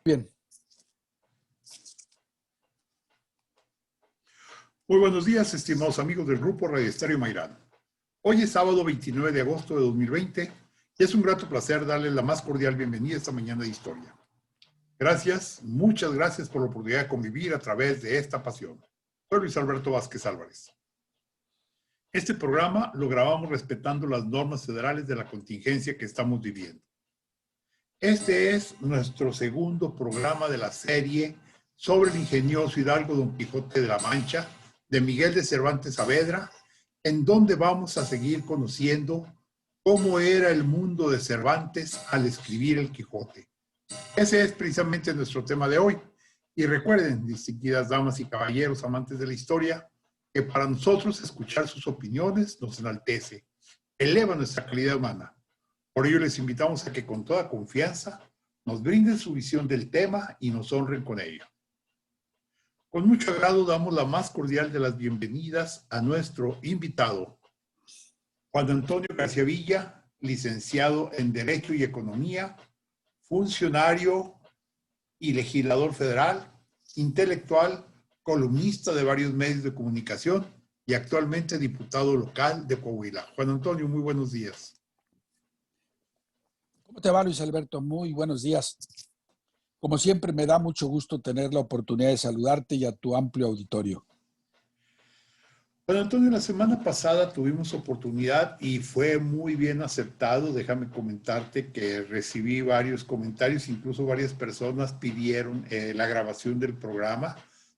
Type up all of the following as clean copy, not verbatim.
Bien. Muy buenos días, estimados amigos del Grupo Radio Estéreo Mairán. Hoy es sábado 29 de agosto de 2020 y es un grato placer darles la más cordial bienvenida esta mañana de historia. Gracias, muchas gracias por la oportunidad de convivir a través de esta pasión. Soy Luis Alberto Vázquez Álvarez. Este programa lo grabamos respetando las normas federales de la contingencia que estamos viviendo. Este es nuestro segundo programa de la serie sobre el ingenioso hidalgo Don Quijote de la Mancha, de Miguel de Cervantes Saavedra, en donde vamos a seguir conociendo cómo era el mundo de Cervantes al escribir el Quijote. Ese es precisamente nuestro tema de hoy. Y recuerden, distinguidas damas y caballeros amantes de la historia, que para nosotros escuchar sus opiniones nos enaltece, eleva nuestra calidad humana. Por ello les invitamos a que con toda confianza nos brinden su visión del tema y nos honren con ello. Con mucho agrado damos la más cordial de las bienvenidas a nuestro invitado, Juan Antonio García Villa, licenciado en Derecho y Economía, funcionario y legislador federal, intelectual, columnista de varios medios de comunicación y actualmente diputado local de Coahuila. Juan Antonio, muy buenos días. ¿Cómo te va, Luis Alberto? Muy buenos días. Como siempre, me da mucho gusto tener la oportunidad de saludarte y a tu amplio auditorio. Juan Antonio, la semana pasada tuvimos oportunidad y fue muy bien aceptado. Déjame comentarte que recibí varios comentarios, incluso varias personas pidieron la grabación del programa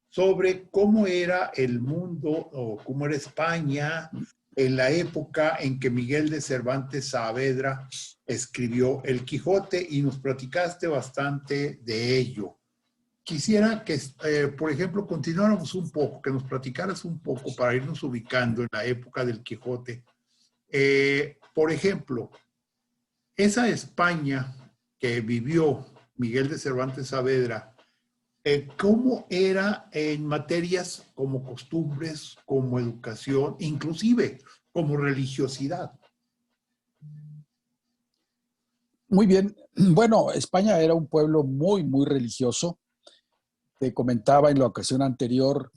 sobre cómo era el mundo o cómo era España en la época en que Miguel de Cervantes Saavedra escribió El Quijote y nos platicaste bastante de ello. Quisiera que, por ejemplo, continuáramos un poco, que nos platicaras un poco para irnos ubicando en la época del Quijote. Por ejemplo, esa España que vivió Miguel de Cervantes Saavedra, ¿cómo era en materias como costumbres, como educación, inclusive como religiosidad? Muy bien. Bueno, España era un pueblo muy religioso. Te comentaba en la ocasión anterior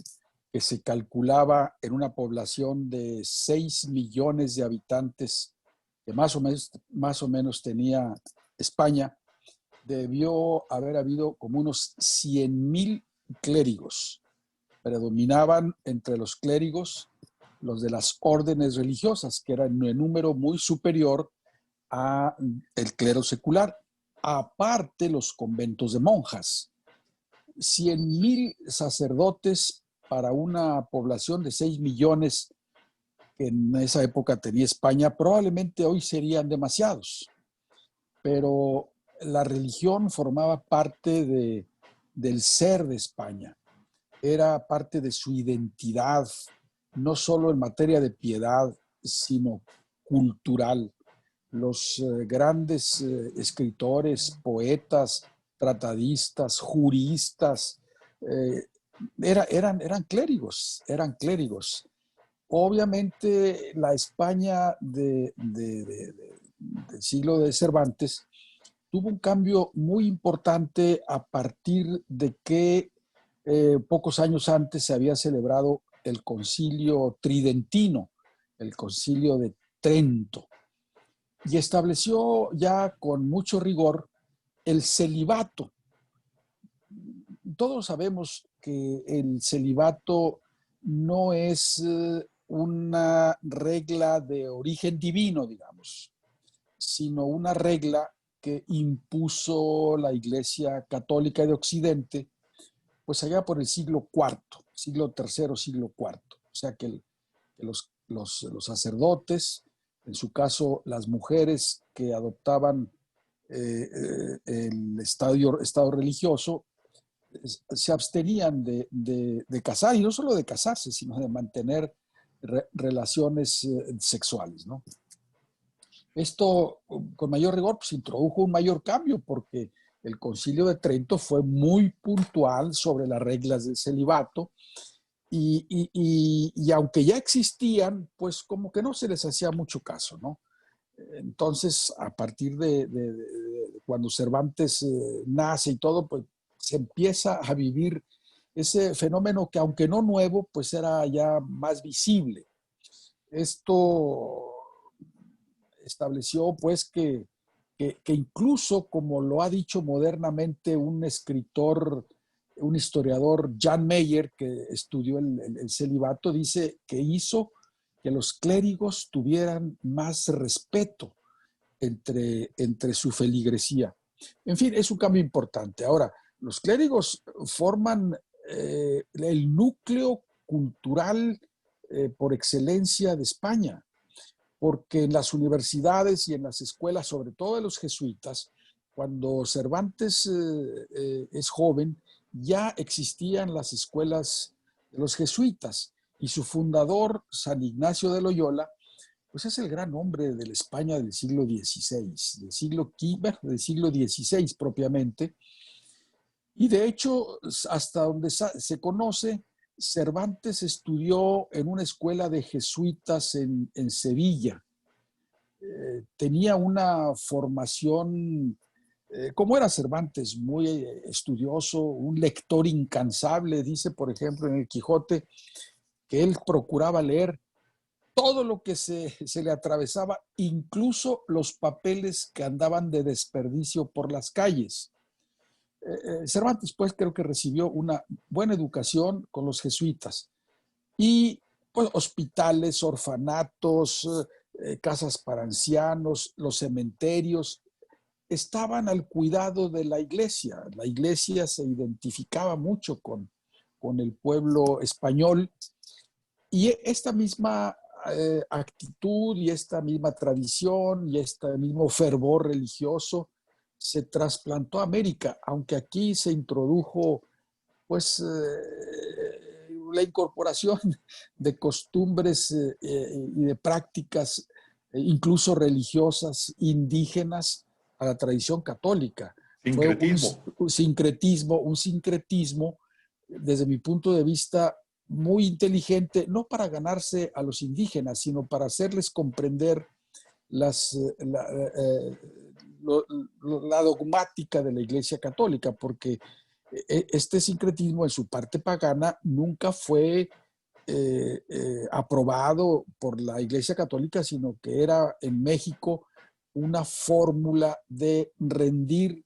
que se calculaba en una población de 6 millones de habitantes que más o menos tenía España. Debió haber habido como unos 100,000 clérigos. Predominaban entre los clérigos los de las órdenes religiosas, que eran en número muy superior a el clero secular. Aparte, los conventos de monjas. 100,000 sacerdotes para una población de 6 millones que en esa época tenía España, probablemente hoy serían demasiados. Pero la religión formaba parte del ser de España. Era parte de su identidad, no solo en materia de piedad, sino cultural. Los grandes escritores, poetas, tratadistas, juristas, eran clérigos. Obviamente la España del siglo de Cervantes tuvo un cambio muy importante a partir de que pocos años antes se había celebrado el Concilio Tridentino, el Concilio de Trento, y estableció ya con mucho rigor el celibato. Todos sabemos que el celibato no es una regla de origen divino, digamos, sino una regla que impuso la Iglesia Católica de Occidente, pues allá por el siglo IV, siglo III, siglo IV. O sea que los sacerdotes, en su caso las mujeres que adoptaban el estado religioso, se abstenían de casar, y no solo de casarse, sino de mantener relaciones sexuales, ¿no? Esto, con mayor rigor, pues introdujo un mayor cambio, porque el Concilio de Trento fue muy puntual sobre las reglas del celibato, y aunque ya existían, pues como que no se les hacía mucho caso, ¿no? Entonces, a partir de cuando Cervantes nace y todo, pues se empieza a vivir ese fenómeno que, aunque no nuevo, pues era ya más visible. Esto estableció pues que incluso, como lo ha dicho modernamente un escritor, un historiador, Jan Meyer, que estudió el celibato, dice que hizo que los clérigos tuvieran más respeto entre su feligresía. En fin, es un cambio importante. Ahora, los clérigos forman el núcleo cultural por excelencia de España, porque en las universidades y en las escuelas, sobre todo de los jesuitas, cuando Cervantes es joven, ya existían las escuelas de los jesuitas y su fundador, San Ignacio de Loyola, pues es el gran hombre de la España del siglo XVI, del siglo XVI propiamente. Y de hecho, hasta donde se conoce, Cervantes estudió en una escuela de jesuitas en Sevilla. Tenía una formación, como era Cervantes, muy estudioso, un lector incansable. Dice, por ejemplo, en el Quijote, que él procuraba leer todo lo que se le atravesaba, incluso los papeles que andaban de desperdicio por las calles. Cervantes, pues, creo que recibió una buena educación con los jesuitas y pues, hospitales, orfanatos, casas para ancianos, los cementerios, estaban al cuidado de la iglesia. La iglesia se identificaba mucho con el pueblo español y esta misma actitud y esta misma tradición y este mismo fervor religioso se trasplantó a América, aunque aquí se introdujo pues la incorporación de costumbres y de prácticas incluso religiosas indígenas a la tradición católica. Fue Sincretismo. un sincretismo desde mi punto de vista muy inteligente, no para ganarse a los indígenas, sino para hacerles comprender las, la dogmática de la Iglesia Católica, porque este sincretismo en su parte pagana nunca fue aprobado por la Iglesia Católica, sino que era en México una fórmula de rendir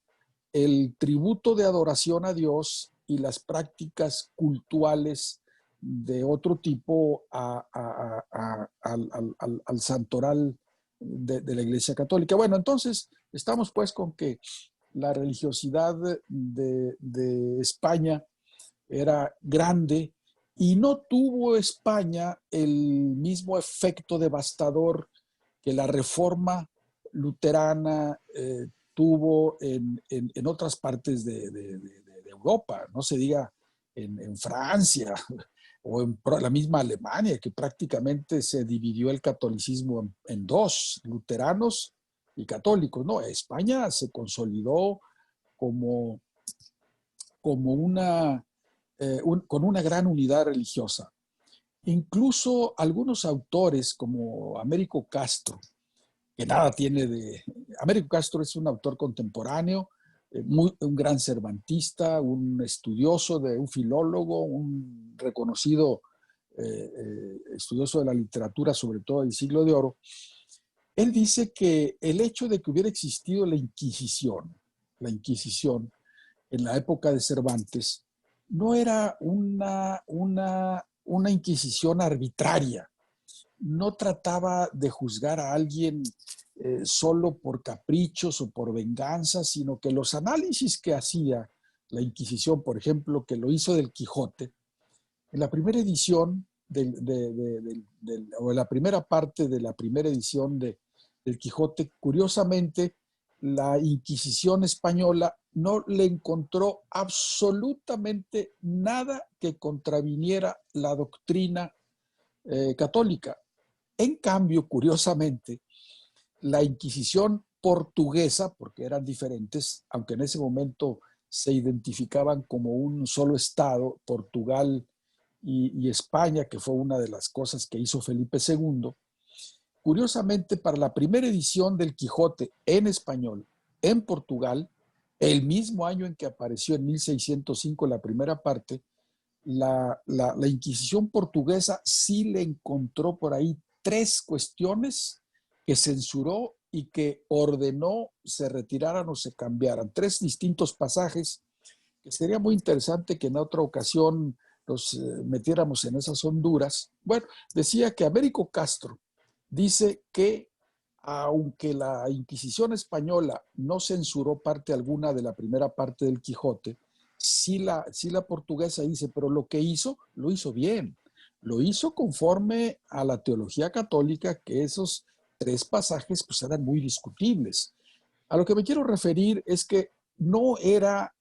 el tributo de adoración a Dios y las prácticas cultuales de otro tipo al santoral de la Iglesia Católica. Bueno, entonces estamos pues con que la religiosidad de España era grande y no tuvo España el mismo efecto devastador que la reforma luterana tuvo en otras partes de Europa, no se diga en Francia o en la misma Alemania, que prácticamente se dividió el catolicismo en dos, luteranos y católicos. No, España se consolidó como, como con una gran unidad religiosa. Incluso algunos autores como Américo Castro, que nada tiene de... Américo Castro es un autor contemporáneo, un gran cervantista, un estudioso, un filólogo, un reconocido estudioso de la literatura, sobre todo del Siglo de Oro. Él dice que el hecho de que hubiera existido la Inquisición en la época de Cervantes, no era una Inquisición arbitraria. No trataba de juzgar a alguien solo por caprichos o por venganza, sino que los análisis que hacía la Inquisición, por ejemplo, que lo hizo del Quijote, en la primera edición o en la primera parte de la primera edición del Quijote, curiosamente, la Inquisición española no le encontró absolutamente nada que contraviniera la doctrina católica. En cambio, curiosamente, la Inquisición portuguesa, porque eran diferentes, aunque en ese momento se identificaban como un solo estado, Portugal y España, que fue una de las cosas que hizo Felipe II, curiosamente, para la primera edición del Quijote en español, en Portugal, el mismo año en que apareció en 1605 la primera parte, la Inquisición portuguesa sí le encontró por ahí 3 cuestiones que censuró y que ordenó se retiraran o se cambiaran. 3 distintos pasajes que sería muy interesante que en otra ocasión nos metiéramos en esas honduras. Bueno, decía que Américo Castro dice que aunque la Inquisición española no censuró parte alguna de la primera parte del Quijote, sí la portuguesa dice, pero lo que hizo, lo hizo bien. Lo hizo conforme a la teología católica, que esos 3 pasajes pues eran muy discutibles. A lo que me quiero referir es que no era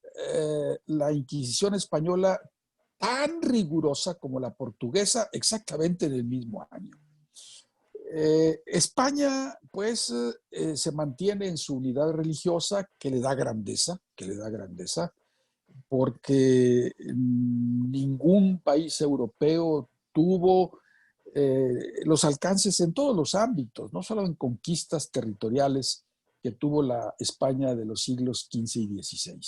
la Inquisición española tan rigurosa como la portuguesa exactamente en el mismo año. España, pues, se mantiene en su unidad religiosa que le da grandeza, porque ningún país europeo tuvo los alcances en todos los ámbitos, no solo en conquistas territoriales que tuvo la España de los siglos XV y XVI.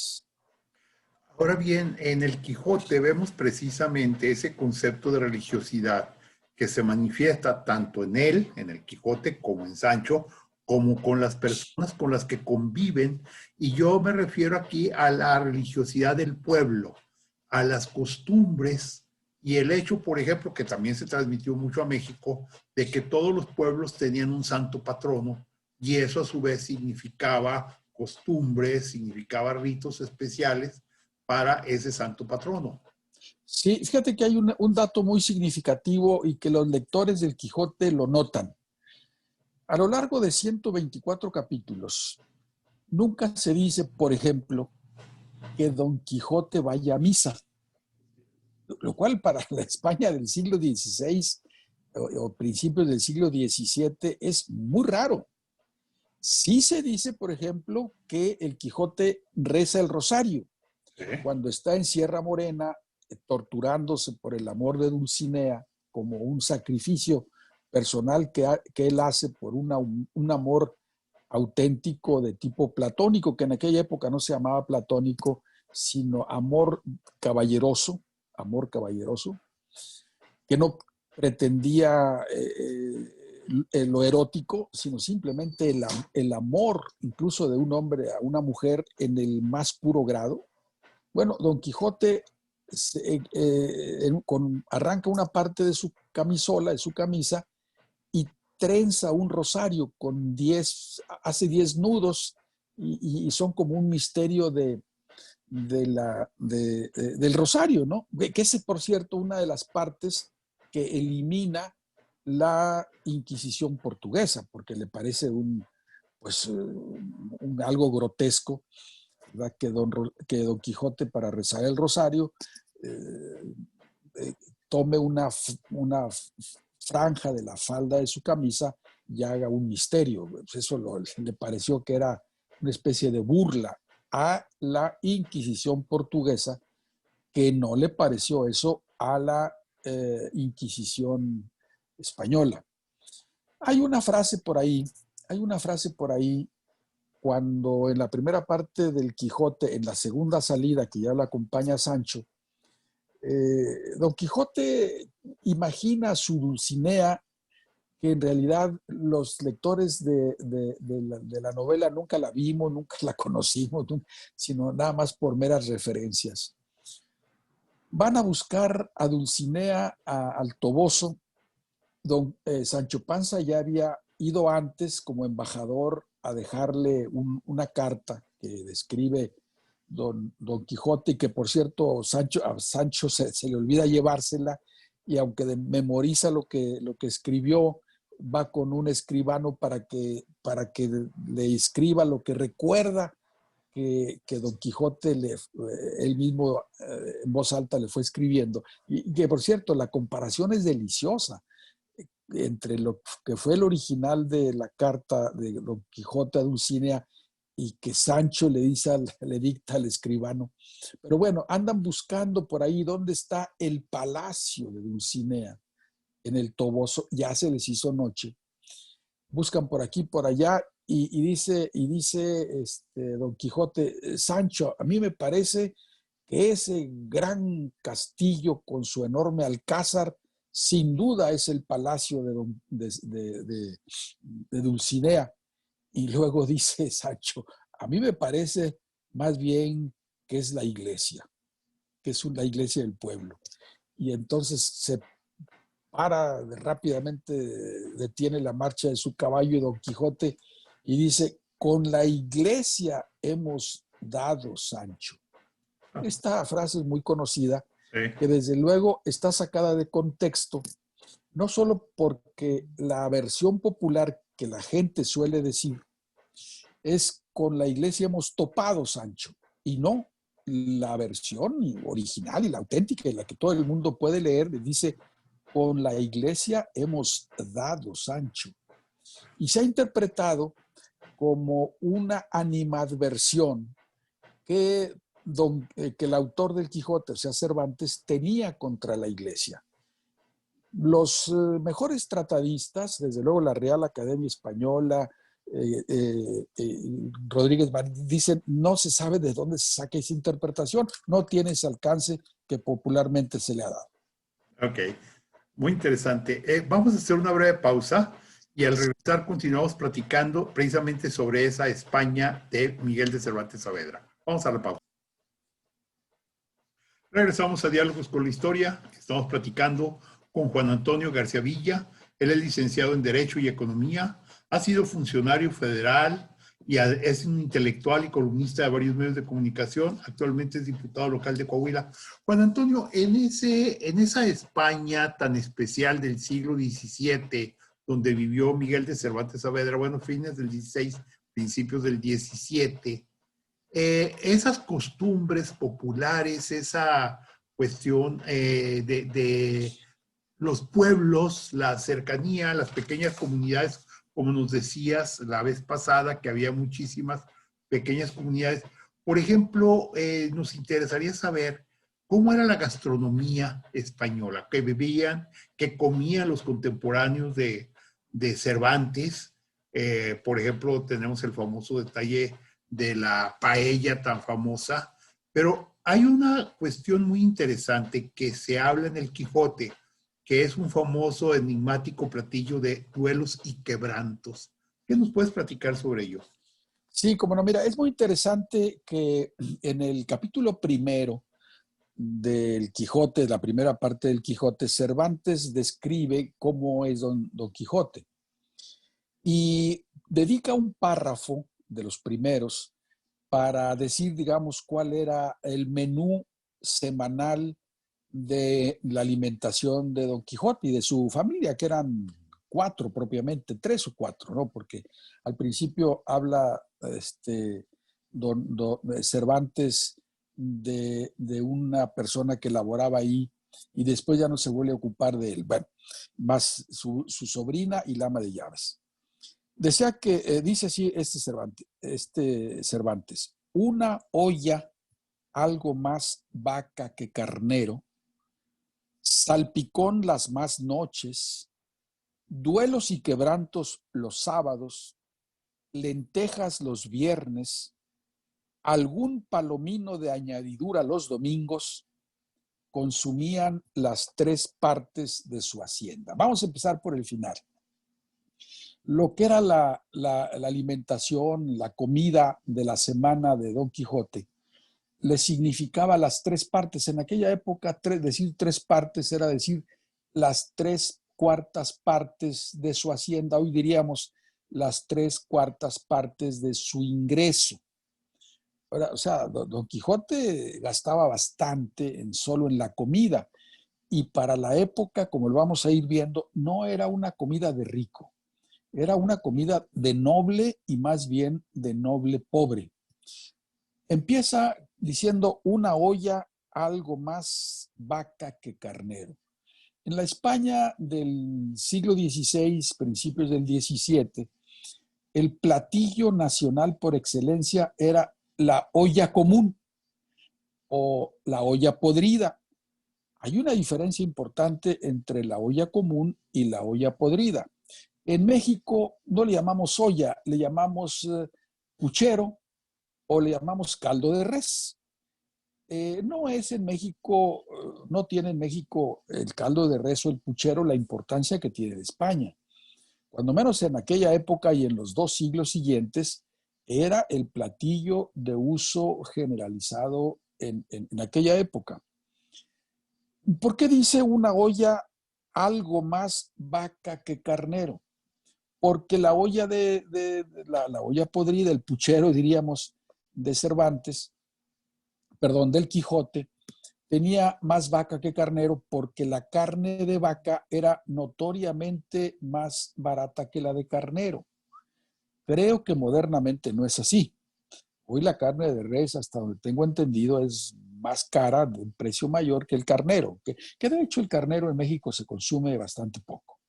Ahora bien, en el Quijote vemos precisamente ese concepto de religiosidad que se manifiesta tanto en él, en el Quijote, como en Sancho, como con las personas con las que conviven. Y yo me refiero aquí a la religiosidad del pueblo, a las costumbres y el hecho, por ejemplo, que también se transmitió mucho a México, de que todos los pueblos tenían un santo patrono y eso a su vez significaba costumbres, significaba ritos especiales para ese santo patrono. Sí, fíjate que hay un dato muy significativo y que los lectores del Quijote lo notan. A lo largo de 124 capítulos, nunca se dice, por ejemplo, que Don Quijote vaya a misa, lo cual para la España del siglo XVI o principios del siglo XVII es muy raro. Sí se dice, por ejemplo, que el Quijote reza el rosario ¿Sí? cuando está en Sierra Morena, torturándose por el amor de Dulcinea como un sacrificio personal que él hace por un amor auténtico de tipo platónico, que en aquella época no se llamaba platónico, sino amor caballeroso, que no pretendía lo erótico, sino simplemente el amor incluso de un hombre a una mujer en el más puro grado. Bueno, Don Quijote arranca una parte de su camisola, de su camisa, y trenza un rosario con 10, hace 10 nudos y son como un misterio del rosario, ¿no? Que es, por cierto, una de las partes que elimina la Inquisición portuguesa, porque le parece algo grotesco, ¿verdad? Que Don Quijote, para rezar el rosario, eh, tome una franja de la falda de su camisa y haga un misterio. Pues eso le pareció que era una especie de burla a la Inquisición portuguesa, que no le pareció eso a la Inquisición española. Hay una frase por ahí, cuando en la primera parte del Quijote, en la segunda salida que ya lo acompaña Sancho, Don Quijote imagina a su Dulcinea, que en realidad los lectores de la novela nunca la vimos, nunca la conocimos, sino nada más por meras referencias. Van a buscar a Dulcinea al Toboso. Sancho Panza ya había ido antes como embajador a dejarle una carta que describe Don Quijote, y que por cierto a Sancho se le olvida llevársela, y aunque memoriza lo que escribió, va con un escribano para que le escriba lo que recuerda que Don Quijote él mismo en voz alta le fue escribiendo. Y que por cierto, la comparación es deliciosa entre lo que fue el original de la carta de Don Quijote a Dulcinea y que Sancho le dicta al escribano. Pero bueno, andan buscando por ahí dónde está el palacio de Dulcinea en el Toboso. Ya se les hizo noche. Buscan por aquí, por allá, Don Quijote, Sancho, a mí me parece que ese gran castillo con su enorme alcázar, sin duda es el palacio de Dulcinea. Y luego dice Sancho, a mí me parece más bien que es la iglesia, que es la iglesia del pueblo. Y entonces se para rápidamente, detiene la marcha de su caballo y Don Quijote y dice, con la iglesia hemos dado, Sancho. Esta frase es muy conocida, Sí. que desde luego está sacada de contexto, no solo porque la versión popular que la gente suele decir es con la iglesia hemos topado, Sancho, y no la versión original y la auténtica, y la que todo el mundo puede leer, dice, con la iglesia hemos dado, Sancho. Y se ha interpretado como una animadversión que el autor del Quijote, o sea, Cervantes, tenía contra la iglesia. Los mejores tratadistas, desde luego la Real Academia Española, Rodríguez Marín, dicen, no se sabe de dónde se saca esa interpretación, no tiene ese alcance que popularmente se le ha dado. Ok, muy interesante. Vamos a hacer una breve pausa y al regresar continuamos platicando precisamente sobre esa España de Miguel de Cervantes Saavedra. Vamos a la pausa. Regresamos a Diálogos con la Historia. Estamos platicando con Juan Antonio García Villa. Él es licenciado en Derecho y Economía, ha sido funcionario federal y es un intelectual y columnista de varios medios de comunicación. Actualmente es diputado local de Coahuila. Juan Antonio, en esa España tan especial del siglo XVII, donde vivió Miguel de Cervantes Saavedra, bueno, fines del XVI, principios del XVII, esas costumbres populares, esa cuestión de los pueblos, la cercanía, las pequeñas comunidades, como nos decías la vez pasada, que había muchísimas pequeñas comunidades. Por ejemplo, nos interesaría saber cómo era la gastronomía española, qué bebían, qué comían los contemporáneos de Cervantes. Por ejemplo, tenemos el famoso detalle de la paella tan famosa, pero hay una cuestión muy interesante que se habla en el Quijote, que es un famoso enigmático platillo de duelos y quebrantos. ¿Qué nos puedes platicar sobre ello? Sí, como no, mira, es muy interesante que en el capítulo primero del Quijote, la primera parte del Quijote, Cervantes describe cómo es Don Quijote y dedica un párrafo de los primeros para decir, digamos, cuál era el menú semanal de la alimentación de Don Quijote y de su familia, que eran 4 propiamente, 3 o 4, ¿no? Porque al principio habla Cervantes de una persona que laboraba ahí y después ya no se vuelve a ocupar de él. Bueno, más su sobrina y la ama de llaves. Decía que, dice así Cervantes, una olla algo más vaca que carnero, salpicón las más noches, duelos y quebrantos los sábados, lentejas los viernes, algún palomino de añadidura los domingos, consumían las 3 partes de su hacienda. Vamos a empezar por el final. Lo que era la alimentación, la comida de la semana de Don Quijote, le significaba las 3 partes. En aquella época, decir 3 partes era decir las 3/4 partes de su hacienda. Hoy diríamos las 3/4 partes de su ingreso. O sea, Don Quijote gastaba bastante solo en la comida. Y para la época, como lo vamos a ir viendo, no era una comida de rico. Era una comida de noble y más bien de noble pobre. Empieza diciendo una olla algo más vaca que carnero. En la España del siglo XVI, principios del XVII, el platillo nacional por excelencia era la olla común o la olla podrida. Hay una diferencia importante entre la olla común y la olla podrida. En México no le llamamos olla, le llamamos puchero o le llamamos caldo de res. No es en México, no tiene en México el caldo de res o el puchero la importancia que tiene en España. Cuando menos en aquella época y en los 2 siglos siguientes, era el platillo de uso generalizado en aquella época. ¿Por qué dice una olla algo más vaca que carnero? Porque la olla la olla podrida, el puchero, diríamos, de Cervantes, perdón, del Quijote, tenía más vaca que carnero porque la carne de vaca era notoriamente más barata que la de carnero. Creo que modernamente no es así. Hoy la carne de res, hasta donde tengo entendido, es más cara, de un precio mayor que el carnero, que de hecho el carnero en México se consume bastante poco.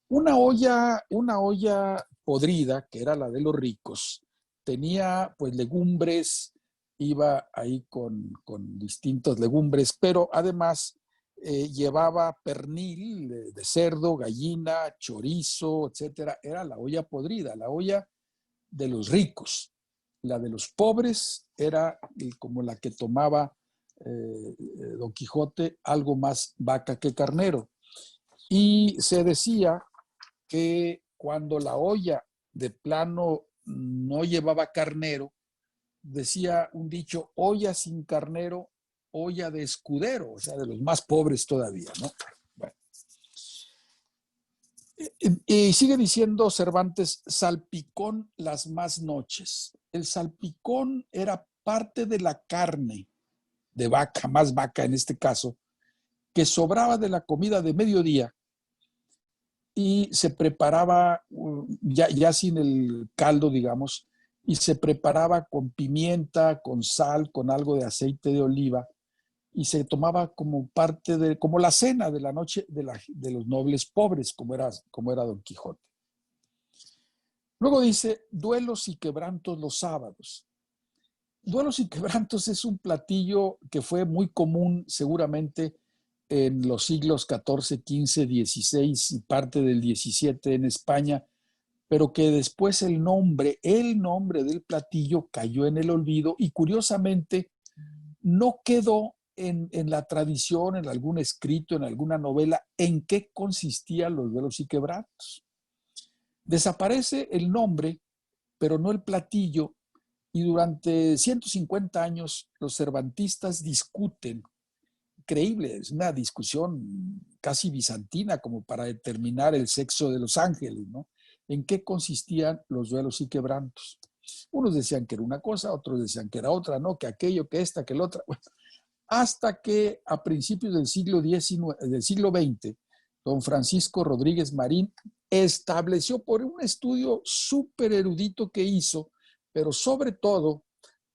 Una olla podrida, que era la de los ricos, tenía pues legumbres, iba ahí con distintas legumbres, pero además llevaba pernil de cerdo, gallina, chorizo, etcétera. Era la olla podrida, la olla de los ricos. La de los pobres era como la que tomaba Don Quijote, algo más vaca que carnero. Y se decía que cuando la olla de plano no llevaba carnero, decía un dicho, olla sin carnero, olla de escudero, o sea, de los más pobres todavía, ¿no? Bueno. Y sigue diciendo Cervantes, salpicón las más noches. El salpicón era parte de la carne de vaca, más vaca en este caso, que sobraba de la comida de mediodía y se preparaba ya sin el caldo, digamos, y se preparaba con pimienta, con sal, con algo de aceite de oliva, y se tomaba como parte de, como la cena de la noche de los nobles pobres, como era Don Quijote. Luego dice, duelos y quebrantos los sábados. Duelos y quebrantos es un platillo que fue muy común seguramente en los siglos XIV, XV, XVI y parte del XVII en España, pero que después el nombre del platillo cayó en el olvido y curiosamente no quedó en la tradición, en algún escrito, en alguna novela, en qué consistían los duelos y quebrantos. Desaparece el nombre, pero no el platillo, y durante 150 años los cervantistas discuten, increíble, es una discusión casi bizantina como para determinar el sexo de los ángeles, ¿no? ¿En qué consistían los duelos y quebrantos? Unos decían que era una cosa, otros decían que era otra, ¿no? Que aquello, que esta, que la otra. Bueno, hasta que a principios del siglo XX, don Francisco Rodríguez Marín estableció por un estudio súper erudito que hizo, pero sobre todo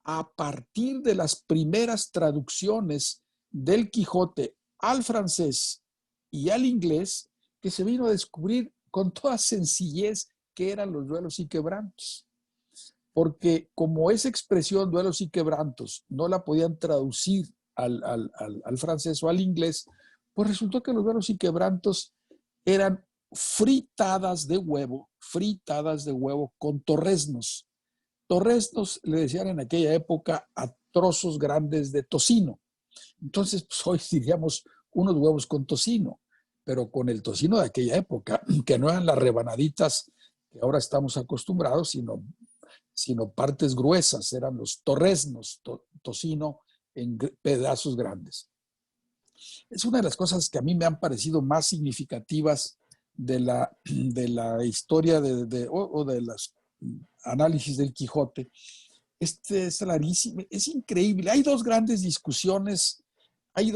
a partir de las primeras traducciones del Quijote al francés y al inglés, que se vino a descubrir con toda sencillez qué eran los duelos y quebrantos. Porque como esa expresión, duelos y quebrantos, no la podían traducir al francés o al inglés, pues resultó que los duelos y quebrantos eran fritadas de huevo con torreznos. Torreznos le decían en aquella época a trozos grandes de tocino. Entonces, pues hoy diríamos unos huevos con tocino, pero con el tocino de aquella época, que no eran las rebanaditas que ahora estamos acostumbrados, sino partes gruesas, eran los torreznos, tocino en pedazos grandes. Es una de las cosas que a mí me han parecido más significativas de la historia o de los análisis del Quijote. Este es rarísimo, es increíble. Hay dos grandes discusiones, hay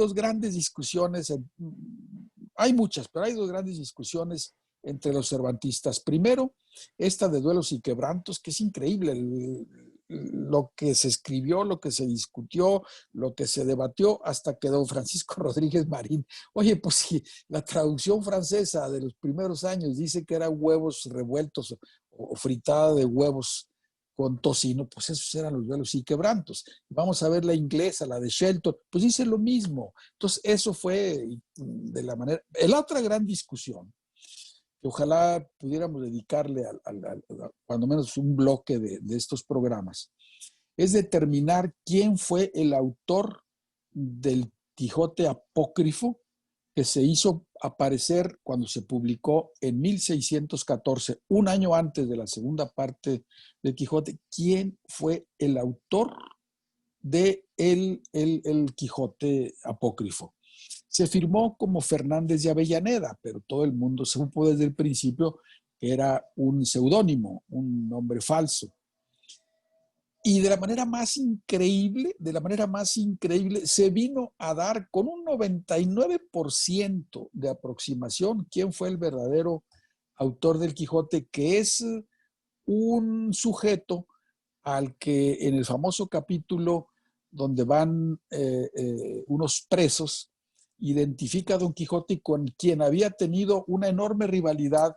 muchas, pero hay dos grandes discusiones entre los cervantistas. Primero, esta de duelos y quebrantos, que es increíble lo que se escribió, lo que se discutió, lo que se debatió, hasta que don Francisco Rodríguez Marín, oye, pues si la traducción francesa de los primeros años dice que eran huevos revueltos o fritada de huevos con tocino, pues esos eran los duelos y quebrantos. Vamos a ver la inglesa, la de Shelton, pues dice lo mismo. Entonces, eso fue de la manera. La otra gran discusión que ojalá pudiéramos dedicarle cuando menos un bloque de estos programas, es determinar quién fue el autor del Quijote apócrifo que se hizo aparecer cuando se publicó en 1614, un año antes de la segunda parte del Quijote. ¿Quién fue el autor de el Quijote apócrifo? Se firmó como Fernández de Avellaneda, pero todo el mundo supo desde el principio que era un seudónimo, un nombre falso. Y de la manera más increíble, se vino a dar con un 99% de aproximación quién fue el verdadero autor del Quijote, que es un sujeto al que en el famoso capítulo donde van unos presos, identifica a Don Quijote con quien había tenido una enorme rivalidad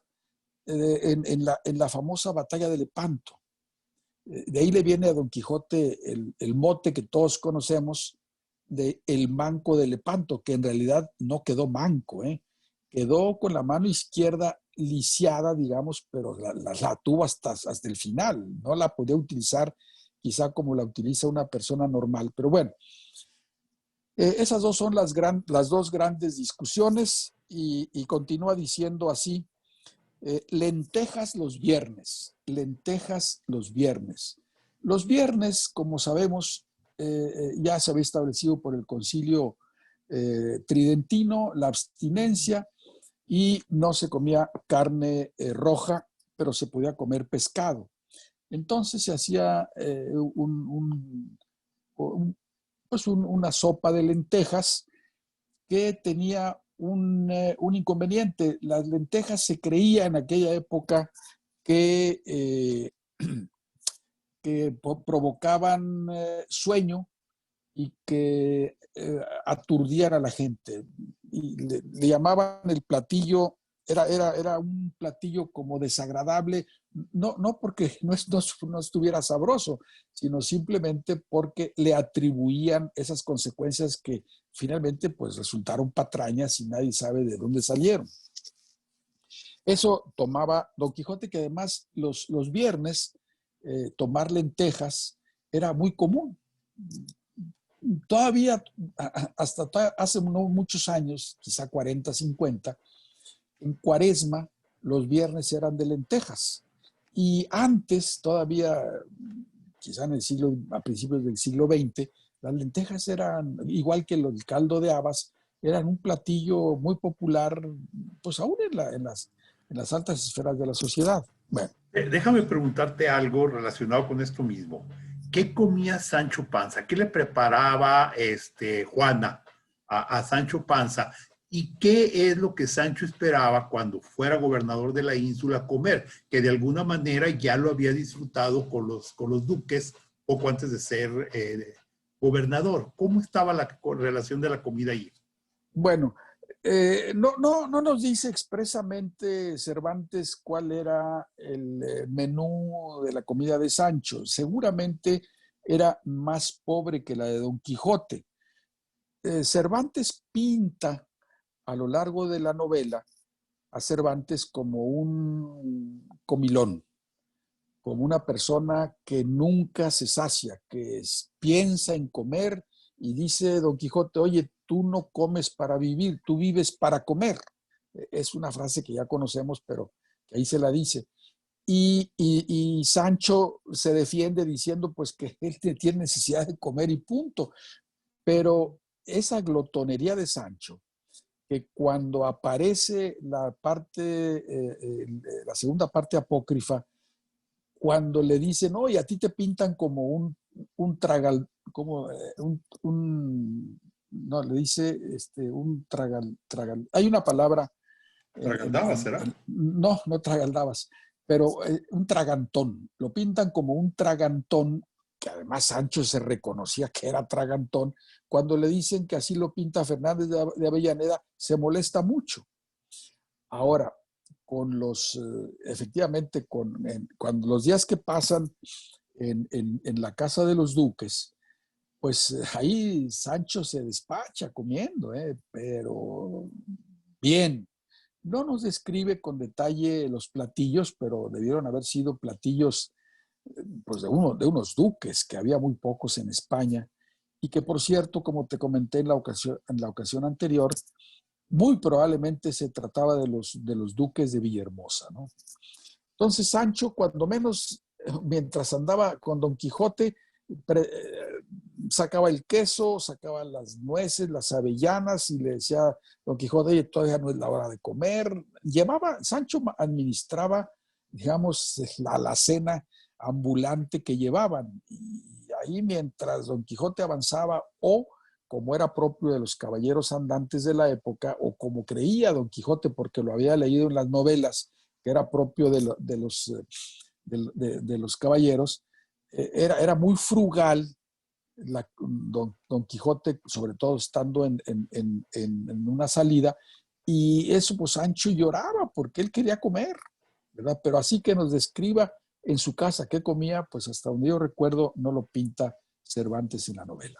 en la famosa batalla de Lepanto. De ahí le viene a Don Quijote el mote que todos conocemos de el manco de Lepanto, que en realidad no quedó manco, quedó con la mano izquierda lisiada, digamos, pero la tuvo hasta el final. No la podía utilizar quizá como la utiliza una persona normal. Pero bueno, esas dos son las dos grandes discusiones y continúa diciendo así, lentejas los viernes, lentejas los viernes. Los viernes, como sabemos, ya se había establecido por el Concilio Tridentino la abstinencia y no se comía carne roja, pero se podía comer pescado. Entonces se hacía una sopa de lentejas que tenía un inconveniente. Las lentejas se creía en aquella época que provocaban sueño y que aturdían a la gente. Y le llamaban el platillo, era un platillo como desagradable, no porque no estuviera sabroso, sino simplemente porque le atribuían esas consecuencias que finalmente pues resultaron patrañas y nadie sabe de dónde salieron. Eso tomaba Don Quijote, que además los viernes tomar lentejas era muy común. Todavía, hasta hace no muchos años, quizá 40, 50, en Cuaresma los viernes eran de lentejas. Y antes, todavía, quizá a principios del siglo XX, las lentejas eran, igual que el caldo de habas, eran un platillo muy popular, pues aún en las altas esferas de la sociedad. Bueno. Déjame preguntarte algo relacionado con esto mismo. ¿Qué comía Sancho Panza? ¿Qué le preparaba Juana a Sancho Panza? ¿Y qué es lo que Sancho esperaba cuando fuera gobernador de la ínsula comer? Que de alguna manera ya lo había disfrutado con los duques poco antes de ser gobernador. ¿Cómo estaba la relación de la comida allí? Bueno, no nos dice expresamente Cervantes cuál era el menú de la comida de Sancho. Seguramente era más pobre que la de Don Quijote. Cervantes pinta a lo largo de la novela a Cervantes como un comilón, como una persona que nunca se sacia, que piensa en comer y dice Don Quijote, oye, tú no comes para vivir, tú vives para comer. Es una frase que ya conocemos, pero que ahí se la dice. Y Sancho se defiende diciendo pues que él tiene necesidad de comer y punto. Pero esa glotonería de Sancho, que cuando aparece la segunda parte apócrifa, cuando le dicen, no, y a ti te pintan como un tragal, como no, le dice un tragal. Hay una palabra. ¿Tragaldabas, será? No tragaldabas, pero un tragantón. Lo pintan como un tragantón, que además Sancho se reconocía que era tragantón. Cuando le dicen que así lo pinta Fernández de Avellaneda, se molesta mucho. Ahora, efectivamente, cuando los días que pasan en la casa de los duques, pues ahí Sancho se despacha comiendo, pero bien, No nos describe con detalle los platillos, pero debieron haber sido platillos pues de unos duques, que había muy pocos en España, y que por cierto, como te comenté en la ocasión anterior, muy probablemente se trataba de los duques de Villahermosa, ¿no? Entonces Sancho, cuando menos, mientras andaba con Don Quijote, sacaba el queso, sacaba las nueces, las avellanas y le decía a Don Quijote, oye, todavía no es la hora de comer. Sancho administraba, digamos, la alacena ambulante que llevaban. Y ahí mientras Don Quijote avanzaba o como era propio de los caballeros andantes de la época, o como creía Don Quijote porque lo había leído en las novelas, que era propio de los caballeros, era muy frugal Don Quijote, sobre todo estando en una salida, y eso pues Sancho lloraba porque él quería comer, ¿verdad? Pero así que nos describa en su casa qué comía, pues hasta donde yo recuerdo no lo pinta Cervantes en la novela.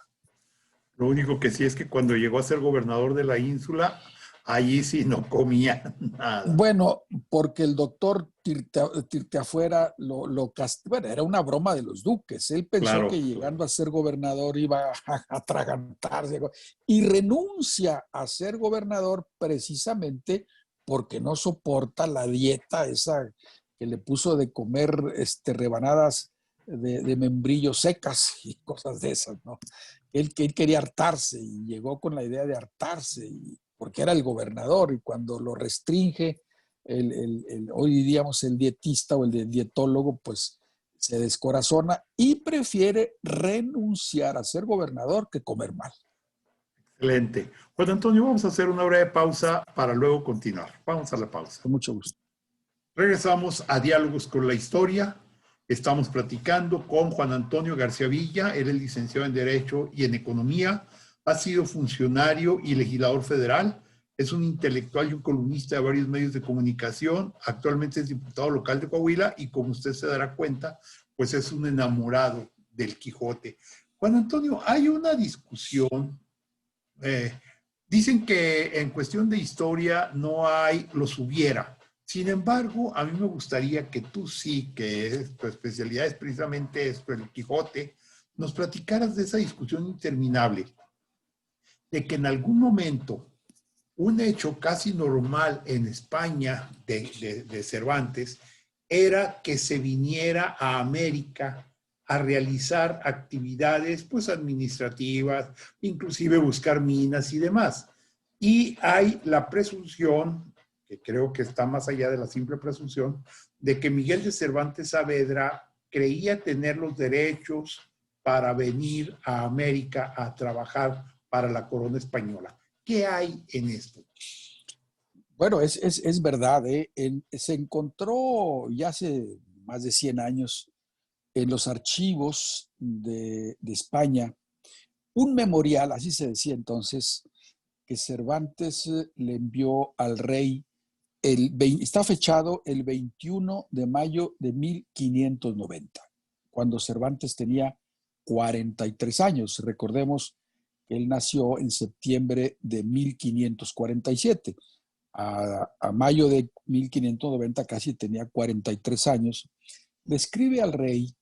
Lo único que sí es que cuando llegó a ser gobernador de la ínsula, allí sí no comía nada. Bueno, porque el doctor Tirteafuera bueno, era una broma de los duques. Él pensó Claro, que llegando a ser gobernador iba a atragantarse y renuncia a ser gobernador precisamente porque no soporta la dieta esa que le puso de comer rebanadas de membrillo secas y cosas de esas, ¿no? Él quería hartarse y llegó con la idea de hartarse, porque era el gobernador, y cuando lo restringe hoy diríamos el dietista o el dietólogo, pues se descorazona y prefiere renunciar a ser gobernador que comer mal. excelente. Juan Antonio, vamos a hacer una breve pausa para luego continuar. Vamos a la pausa. Con mucho gusto. Regresamos a Diálogos con la Historia. Estamos platicando con Juan Antonio García Villa. Él es licenciado en Derecho y en Economía. Ha sido funcionario y legislador federal. Es un intelectual y un columnista de varios medios de comunicación. Actualmente es diputado local de Coahuila y, como usted se dará cuenta, pues es un enamorado del Quijote. Juan Antonio, hay una discusión. Dicen que en cuestión de historia no hay los hubiera. Sin embargo, a mí me gustaría que tú sí, que tu especialidad es precisamente esto, el Quijote, nos platicaras de esa discusión interminable, de que en algún momento un hecho casi normal en España de Cervantes era que se viniera a América a realizar actividades pues administrativas, inclusive buscar minas y demás. Y hay la presunción, que creo que está más allá de la simple presunción, de que Miguel de Cervantes Saavedra creía tener los derechos para venir a América a trabajar para la corona española. ¿Qué hay en esto? Bueno, es verdad, ¿eh? Se encontró ya hace más de 100 años en los archivos de España un memorial, así se decía entonces, que Cervantes le envió al rey, está fechado el 21 de mayo de 1590, cuando Cervantes tenía 43 años. Recordemos que él nació en septiembre de 1547. A mayo de 1590 casi tenía 43 años. Le escribe al rey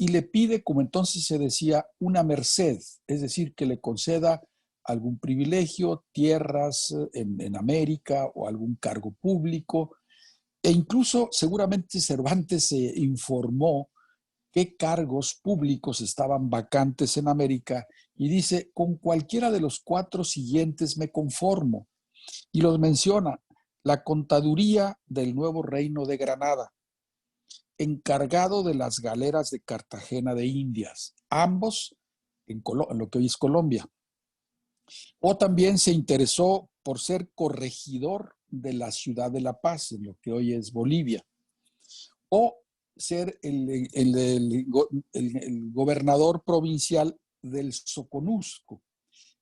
y le pide, como entonces se decía, una merced, es decir, que le conceda algún privilegio, tierras en América o algún cargo público. E incluso seguramente Cervantes se informó qué cargos públicos estaban vacantes en América y dice, con cualquiera de los 4 siguientes me conformo. Y los menciona: la contaduría del nuevo reino de Granada, encargado de las galeras de Cartagena de Indias, ambos en lo que hoy es Colombia. O también se interesó por ser corregidor de la ciudad de La Paz, en lo que hoy es Bolivia. O ser el gobernador provincial del Soconusco.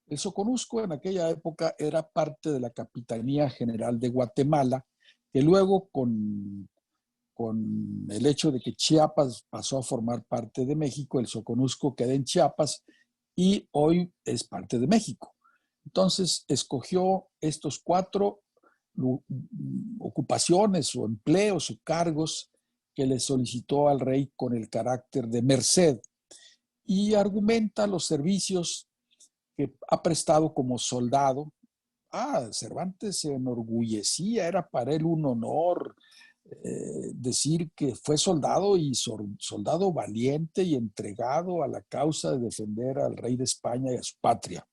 El Soconusco en aquella época era parte de la Capitanía General de Guatemala, que luego con el hecho de que Chiapas pasó a formar parte de México, el Soconusco queda en Chiapas y hoy es parte de México. Entonces escogió estos 4 ocupaciones o empleos o cargos que le solicitó al rey con el carácter de merced, y argumenta los servicios que ha prestado como soldado. Cervantes se enorgullecía, era para él un honor decir que fue soldado y soldado valiente y entregado a la causa de defender al rey de España y a su patria.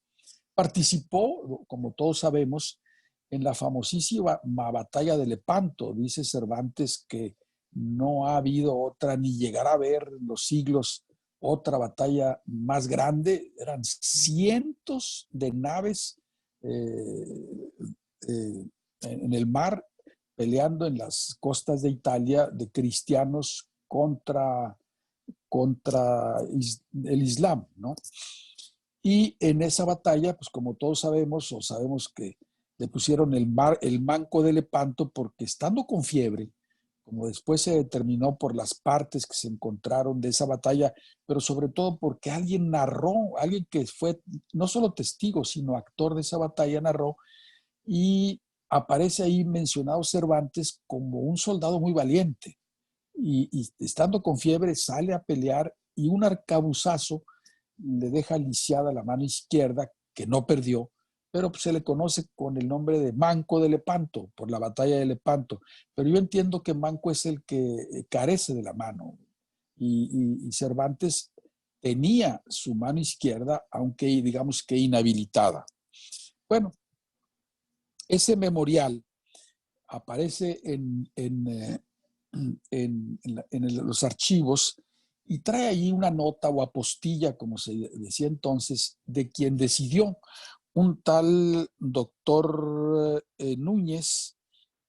Participó, como todos sabemos, en la famosísima batalla de Lepanto. Dice Cervantes que no ha habido otra, ni llegará a haber en los siglos otra batalla más grande. Eran cientos de naves en el mar peleando en las costas de Italia, de cristianos contra el Islam, ¿no? Y en esa batalla, pues como todos sabemos, o sabemos que le pusieron el manco de Lepanto porque estando con fiebre, como después se determinó por las partes que se encontraron de esa batalla, pero sobre todo porque alguien narró, alguien que fue no solo testigo, sino actor de esa batalla, narró, y aparece ahí mencionado Cervantes como un soldado muy valiente. Y estando con fiebre sale a pelear y un arcabuzazo le deja lisiada la mano izquierda, que no perdió, pero pues se le conoce con el nombre de Manco de Lepanto, por la batalla de Lepanto. Pero yo entiendo que Manco es el que carece de la mano. Y Cervantes tenía su mano izquierda, aunque digamos que inhabilitada. Bueno, ese memorial aparece en los archivos y trae ahí una nota o apostilla, como se decía entonces, de quien decidió, un tal doctor Núñez,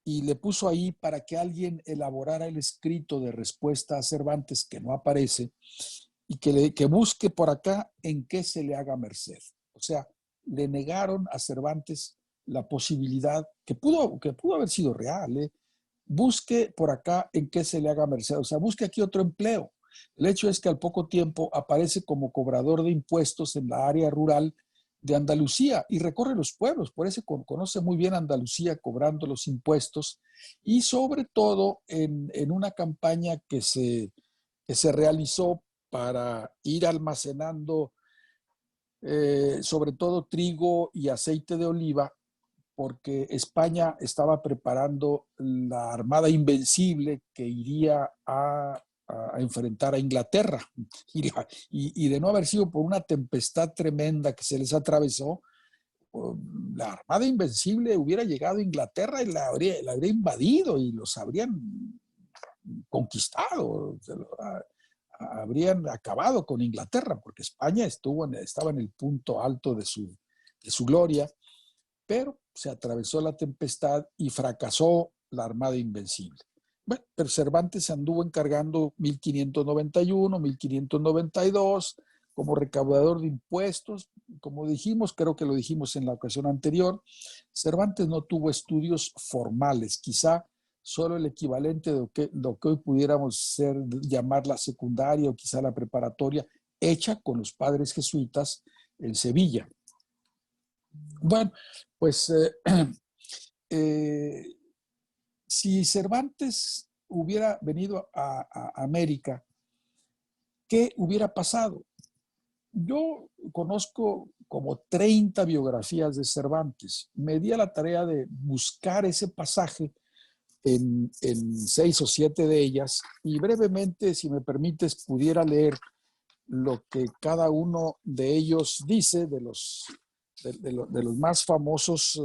y le puso ahí para que alguien elaborara el escrito de respuesta a Cervantes, que no aparece, y que busque por acá en qué se le haga merced. O sea, le negaron a Cervantes la posibilidad, que pudo haber sido real, busque por acá en qué se le haga merced, o sea, busque aquí otro empleo. El hecho es que al poco tiempo aparece como cobrador de impuestos en la área rural de Andalucía y recorre los pueblos, por eso conoce muy bien Andalucía cobrando los impuestos, y sobre todo en una campaña que se realizó para ir almacenando sobre todo trigo y aceite de oliva, porque España estaba preparando la Armada Invencible que iría a enfrentar a Inglaterra. Y de no haber sido por una tempestad tremenda que se les atravesó, la Armada Invencible hubiera llegado a Inglaterra y la habría invadido y los habrían conquistado, habrían acabado con Inglaterra, porque España estaba en el punto alto de su gloria, pero se atravesó la tempestad y fracasó la Armada Invencible. Bueno, pero Cervantes anduvo encargando 1591, 1592 como recaudador de impuestos. Como dijimos, creo que lo dijimos en la ocasión anterior, Cervantes no tuvo estudios formales, quizá solo el equivalente de lo que hoy pudiéramos llamar la secundaria o quizá la preparatoria, hecha con los padres jesuitas en Sevilla. Bueno, pues si Cervantes hubiera venido a América, ¿qué hubiera pasado? Yo conozco como 30 biografías de Cervantes. Me di a la tarea de buscar ese pasaje en 6 o 7 de ellas y brevemente, si me permites, pudiera leer lo que cada uno de ellos dice, de los más famosos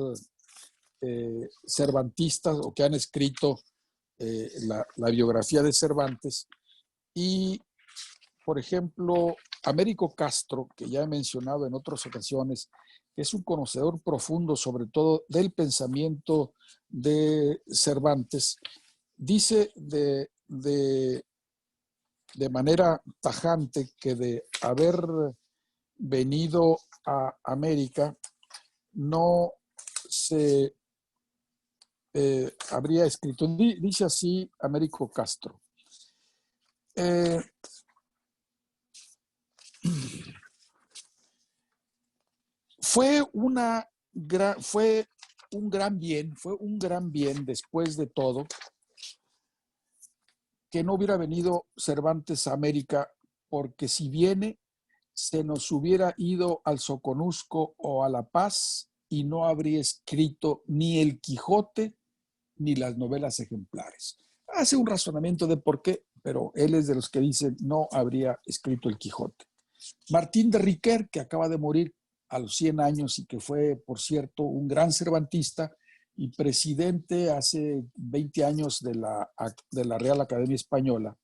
cervantistas o que han escrito la biografía de Cervantes. Y, por ejemplo, Américo Castro, que ya he mencionado en otras ocasiones, que es un conocedor profundo sobre todo del pensamiento de Cervantes, dice de manera tajante que de haber venido a América no se habría escrito. Dice así Américo Castro. Fue un gran bien, después de todo, que no hubiera venido Cervantes a América, porque si viene, se nos hubiera ido al Soconusco o a La Paz y no habría escrito ni el Quijote ni las novelas ejemplares. Hace un razonamiento de por qué, pero él es de los que dicen no habría escrito el Quijote. Martín de Riquer, que acaba de morir a los 100 años y que fue, por cierto, un gran cervantista y presidente hace 20 años de la Real Academia Española,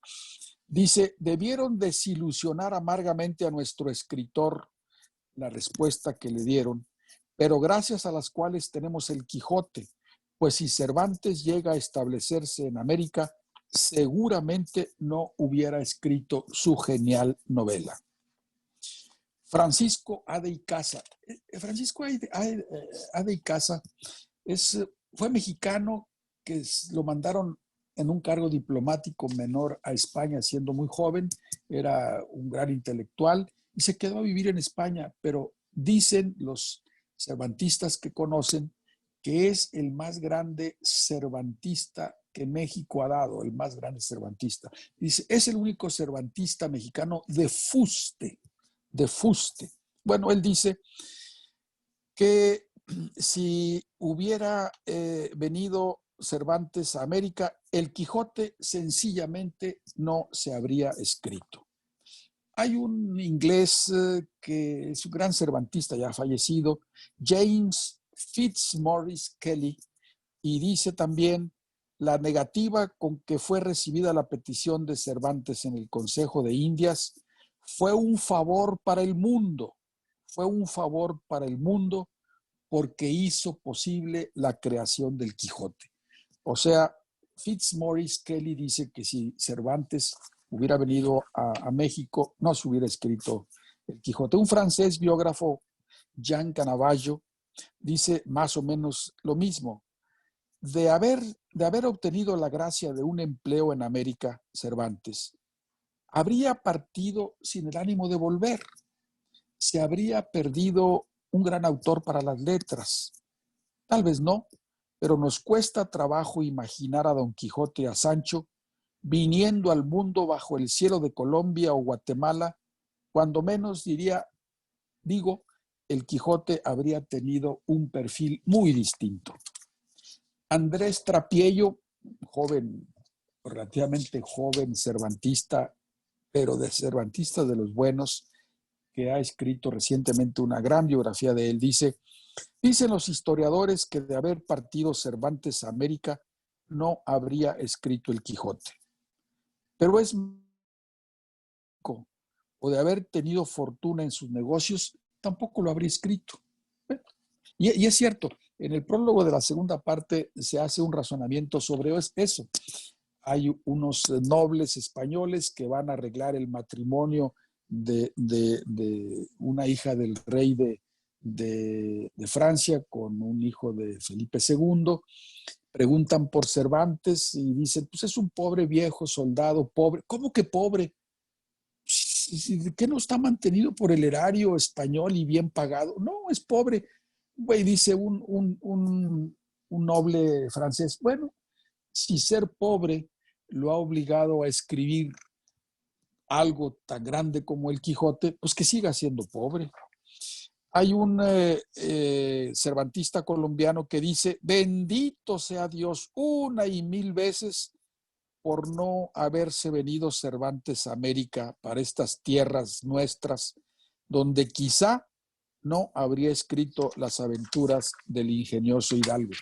dice, debieron desilusionar amargamente a nuestro escritor la respuesta que le dieron, pero gracias a las cuales tenemos el Quijote, pues si Cervantes llega a establecerse en América, seguramente no hubiera escrito su genial novela. Francisco A. de Icaza. Francisco A. de Icaza fue mexicano que lo mandaron en un cargo diplomático menor a España siendo muy joven, era un gran intelectual y se quedó a vivir en España, pero dicen los cervantistas que conocen que es el más grande cervantista que México ha dado, el más grande cervantista. Dice, es el único cervantista mexicano de fuste. Bueno, él dice que si hubiera venido Cervantes a América, el Quijote sencillamente no se habría escrito. Hay un inglés que es un gran cervantista ya fallecido, James Fitzmaurice Kelly, y dice también la negativa con que fue recibida la petición de Cervantes en el Consejo de Indias fue un favor para el mundo, porque hizo posible la creación del Quijote. O sea, Fitzmaurice Kelly dice que si Cervantes hubiera venido a México, no se hubiera escrito el Quijote. Un francés biógrafo, Jean Canavallo, dice más o menos lo mismo. De haber obtenido la gracia de un empleo en América, Cervantes, habría partido sin el ánimo de volver. Se habría perdido un gran autor para las letras. Tal vez no, pero nos cuesta trabajo imaginar a Don Quijote y a Sancho viniendo al mundo bajo el cielo de Colombia o Guatemala, cuando menos digo, el Quijote habría tenido un perfil muy distinto. Andrés Trapiello, joven, relativamente joven cervantista, pero de cervantista de los buenos, que ha escrito recientemente una gran biografía de él, dicen los historiadores que de haber partido Cervantes a América, no habría escrito el Quijote. Pero o de haber tenido fortuna en sus negocios, tampoco lo habría escrito. Y es cierto, en el prólogo de la segunda parte se hace un razonamiento sobre eso. Hay unos nobles españoles que van a arreglar el matrimonio de una hija del rey de Francia con un hijo de Felipe II. Preguntan por Cervantes y dicen, pues es un pobre viejo soldado, pobre. ¿Cómo que pobre? ¿Qué no está mantenido por el erario español y bien pagado? No, es pobre. Güey, dice un noble francés, bueno, si ser pobre lo ha obligado a escribir algo tan grande como el Quijote, pues que siga siendo pobre. Hay un cervantista colombiano que dice, bendito sea Dios una y mil veces por no haberse venido Cervantes a América para estas tierras nuestras, donde quizá no habría escrito las aventuras del ingenioso Hidalgo.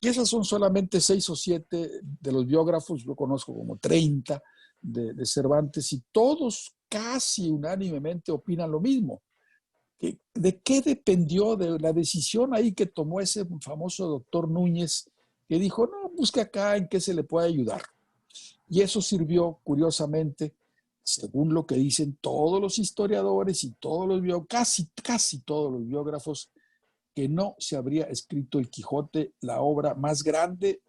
Y esas son solamente 6 o 7 de los biógrafos, yo conozco como 30 de Cervantes, y todos casi unánimemente opinan lo mismo. ¿De qué dependió de la decisión ahí que tomó ese famoso doctor Núñez, que dijo, no, busque acá en qué se le puede ayudar? Y eso sirvió, curiosamente, según lo que dicen todos los historiadores y casi todos los biógrafos, que no se habría escrito el Quijote, la obra más grande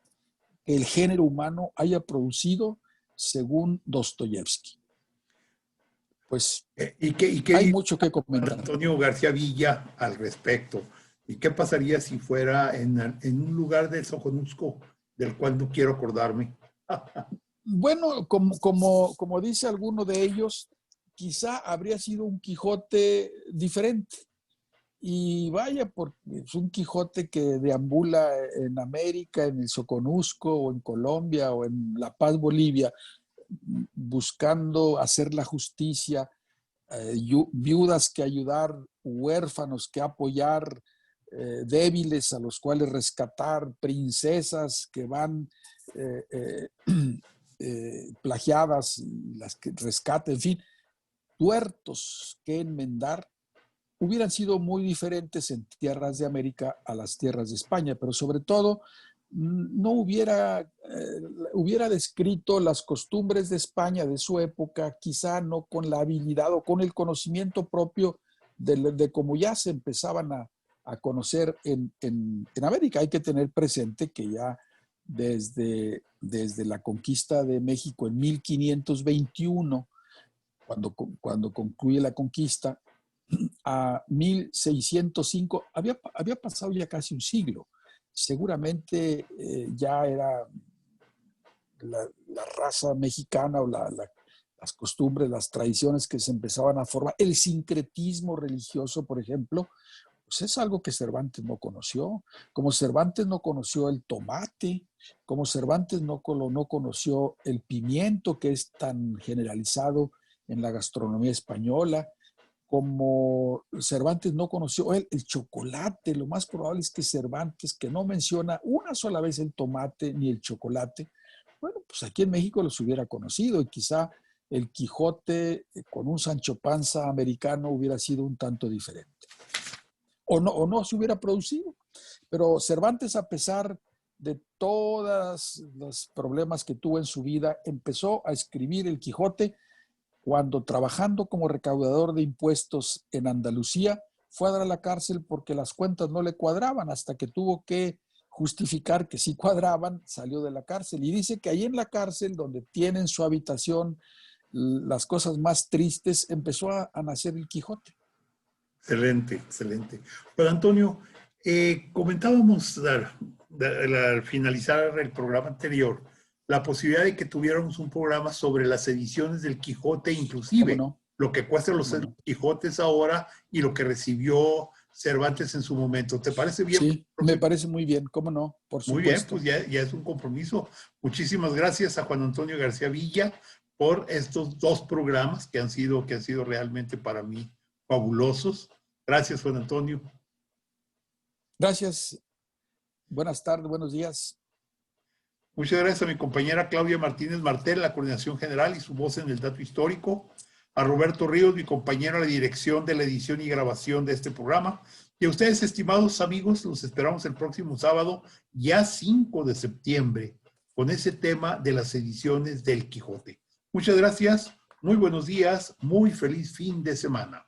que el género humano haya producido, según Dostoyevsky. Pues ¿Y qué hay dice mucho que comentar. Antonio García Villa al respecto? ¿Y qué pasaría si fuera en un lugar del Soconusco del cual no quiero acordarme? Bueno, como dice alguno de ellos, quizá habría sido un Quijote diferente. Y vaya, porque es un Quijote que deambula en América, en el Soconusco, o en Colombia, o en La Paz, Bolivia, buscando hacer la justicia, viudas que ayudar, huérfanos que apoyar, débiles a los cuales rescatar, princesas que van plagiadas y las que rescate, en fin, tuertos que enmendar, hubieran sido muy diferentes en tierras de América a las tierras de España, pero sobre todo no hubiera descrito las costumbres de España de su época, quizá no con la habilidad o con el conocimiento propio de cómo ya se empezaban a conocer en América. Hay que tener presente que ya desde la conquista de México en 1521, cuando concluye la conquista, a 1605, había pasado ya casi un siglo. Seguramente ya era la raza mexicana o las costumbres, las tradiciones que se empezaban a formar. El sincretismo religioso, por ejemplo, pues es algo que Cervantes no conoció. Como Cervantes no conoció el tomate, como Cervantes no conoció el pimiento, que es tan generalizado en la gastronomía española, como Cervantes no conoció el chocolate. Lo más probable es que Cervantes, que no menciona una sola vez el tomate ni el chocolate, bueno, pues aquí en México los hubiera conocido, y quizá el Quijote con un Sancho Panza americano hubiera sido un tanto diferente. O no se hubiera producido. Pero Cervantes, a pesar de todos los problemas que tuvo en su vida, empezó a escribir el Quijote cuando, trabajando como recaudador de impuestos en Andalucía, fue a dar a la cárcel porque las cuentas no le cuadraban, hasta que tuvo que justificar que sí cuadraban, salió de la cárcel. Y dice que ahí en la cárcel, donde tiene en su habitación las cosas más tristes, empezó a nacer el Quijote. Excelente, excelente. Pues Antonio, comentábamos al finalizar el programa anterior la posibilidad de que tuviéramos un programa sobre las ediciones del Quijote, inclusive ¿Cómo no? lo que cuestan los Quijotes ahora y lo que recibió Cervantes en su momento. ¿Te parece bien? Sí, me parece muy bien. ¿Cómo no? Por Muy bien, supuesto. pues ya es un compromiso. Muchísimas gracias a Juan Antonio García Villa por estos dos programas que han sido realmente para mí fabulosos. Gracias, Juan Antonio. Gracias. Buenas tardes, buenos días. Muchas gracias a mi compañera Claudia Martínez Martel, la coordinación general y su voz en el dato histórico. A Roberto Ríos, mi compañero en la dirección de la edición y grabación de este programa. Y a ustedes, estimados amigos, los esperamos el próximo sábado, ya 5 de septiembre, con ese tema de las ediciones del Quijote. Muchas gracias, muy buenos días, muy feliz fin de semana.